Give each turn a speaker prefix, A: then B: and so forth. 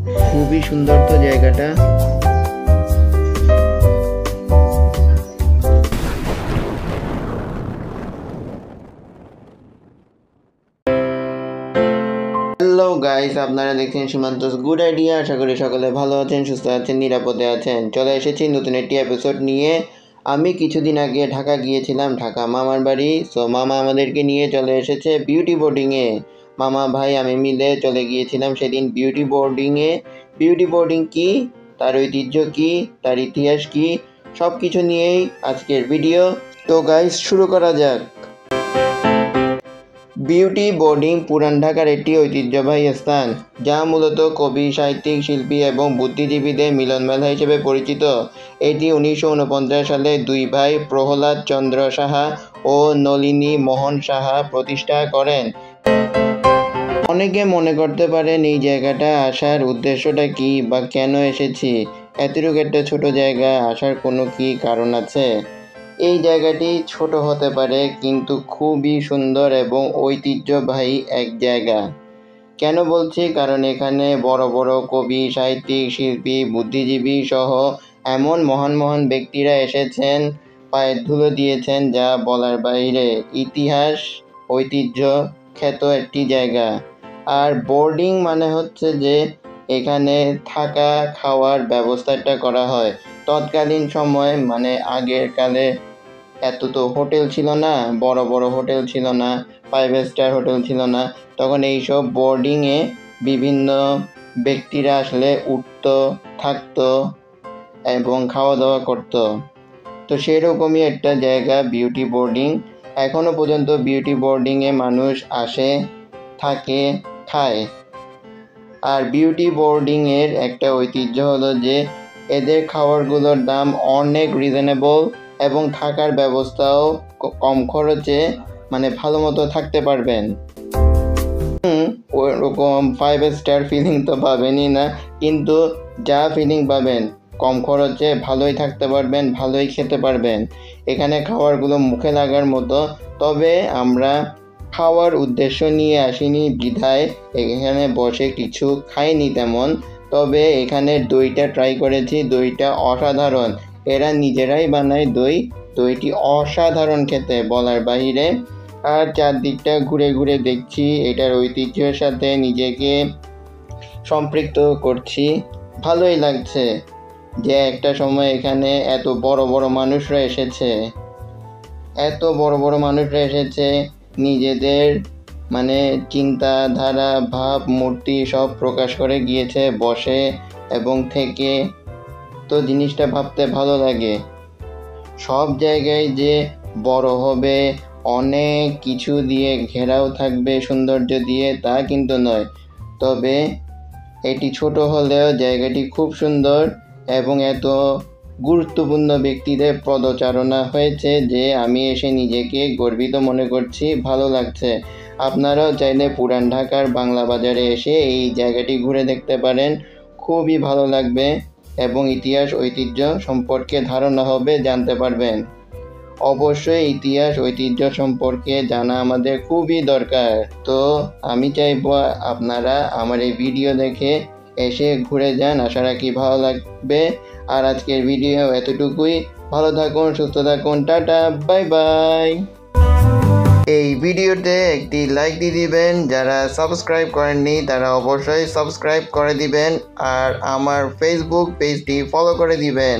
A: খুবই সুন্দর তো জায়গাটা। হ্যালো গাইস, আপনারা দেখছেন সীমান্তস গুড আইডিয়া। আশা করি সকলে ভালো আছেন, সুস্থ আছেন, নিরাপদে আছেন। চলে এসেছি নতুন একটি এপিসোড নিয়ে। আমি কিছুদিন আগে ঢাকা গিয়েছিলাম, ঢাকা মামার বাড়ি। সো মামা আমাদেরকে নিয়ে চলে এসেছে বিউটি বোর্ডিংয়ে। মামা ভাই আমি মিলে চলে গিয়েছিলাম সেদিন বিউটি বোর্ডিংয়ে। বিউটি বোর্ডিং কি, তার ঐতিহ্য কি, তার ইতিহাস কি, সব কিছু নিয়েই আজকের ভিডিও। তো গাইস শুরু করা যাক। বিউটি বোর্ডিং পুরান ঢাকার একটি ঐতিহ্যবাহী স্থান, যা মূলত কবি, সাহিত্যিক, শিল্পী এবং বুদ্ধিজীবীদের মিলনমেলা হিসেবে পরিচিত। এটি 1949 সালে দুই ভাই প্রহ্লাদ চন্দ্র সাহা ও নলিনী মোহন সাহা প্রতিষ্ঠা করেন। অনেকে মনে করতে পারেন এই জায়গাটা আসার উদ্দেশ্যটা কি বা কেন এসেছি, এতটুকু একটা ছোট জায়গা আসার কোনো কি কারণ আছে? এই জায়গাটি ছোট হতে পারে কিন্তু খুবই সুন্দর এবং ঐতিহ্যবাহী এক জায়গা। কেন বলছি? কারণ এখানে বড় বড় কবি, সাহিত্যিক, শিল্পী, বুদ্ধিজীবী সহ এমন মহান মহান ব্যক্তিরা এসেছেন, পায়ের ধুলো দিয়েছেন, যা বলার বাইরে। ইতিহাস, ঐতিহ্য খ্যাত একটি জায়গা। আর বোর্ডিং মানে হচ্ছে যে এখানে থাকা খাওয়ার ব্যবস্থাটা করা হয়। তৎকালীন সময় মানে আগের কালে এত তো হোটেল ছিল না, বড় বড় হোটেল ছিল না, 5 স্টার হোটেল ছিল না। তখন এইসব বোর্ডিংয়ে বিভিন্ন ব্যক্তিরা আসলে উঠতো, থাকতো এবং খাওয়া দাওয়া করতো। তো সেরকমই একটা জায়গা বিউটি বোর্ডিং। এখনও পর্যন্ত বিউটি বোর্ডিংয়ে মানুষ আসে, থাকে, খায়। আর বিউটি বোর্ডিংয়ের একটা ঐতিহ্য হলো যে এদের খাবারগুলোর দাম অনেক রিজনেবল এবং থাকার ব্যবস্থাও কম খরচে, মানে ভালো মতো থাকতে পারবেন। ওরকম 5 স্টার ফিলিং তো পাবেনই না, কিন্তু যা ফিলিং পাবেন কম খরচে ভালোই থাকতে পারবেন, ভালোই খেতে পারবেন। এখানে খাবারগুলো মুখে লাগার মতো। তবে আমরা খাওয়ার উদ্দেশ্য নিয়ে আসিনি বিধায় এখানে বসে কিছু খাইনি তেমন। তবে এখানে দইটা ট্রাই করেছি, দইটা অসাধারণ। এরা নিজেরাই বানায় দই, দইটি অসাধারণ খেতে, বলার বাইরে। আর চারদিকটা ঘুরে ঘুরে দেখছি, এটার ঐতিহ্যের সাথে নিজেকে সম্পৃক্ত করছি। ভালোই লাগছে যে একটা সময় এখানে এত বড় বড় মানুষরা এসেছে, নিজেদের মানে চিন্তাধারা, ভাব, মূর্তি সব প্রকাশ করে গিয়েছে বসে এবং থেকে। তো জিনিসটা ভাবতে ভালো লাগে। সব জায়গায় যে বড় হবে, অনেক কিছু দিয়ে ঘেরাও থাকবে সৌন্দর্য দিয়ে, তা কিন্তু নয়। তবে এটি ছোট হলেও জায়গাটি খুব সুন্দর এবং এত গুরুত্বপূর্ণ ব্যক্তিদের পদচারণা হয়েছে যে আমি এসে নিজেকে গর্বিত মনে করছি, ভালো লাগছে। আপনারাও চাইলে পুরান ঢাকার বাংলা বাজারে এসে এই জায়গাটি ঘুরে দেখতে পারেন, খুবই ভালো লাগবে এবং ইতিহাস ঐতিহ্য সম্পর্কে ধারণা হবে, জানতে পারবেন। অবশ্যই ইতিহাস ঐতিহ্য সম্পর্কে জানা আমাদের খুবই দরকার। তো আমি চাইবো আপনারা আমার এই ভিডিও দেখে এসে ঘুরে যান, আশা রাখি ভালো লাগবে। আর আজকের ভিডিও এতটুকুই। ভালো থাকুন, সুস্থ থাকুন, টাটা, বাই বাই। এই ভিডিওতে একটি লাইক দিয়ে দিবেন, যারা সাবস্ক্রাইব করেননি তারা অবশ্যই সাবস্ক্রাইব করে দিবেন, আর আমার ফেসবুক পেজটি ফলো করে দিবেন।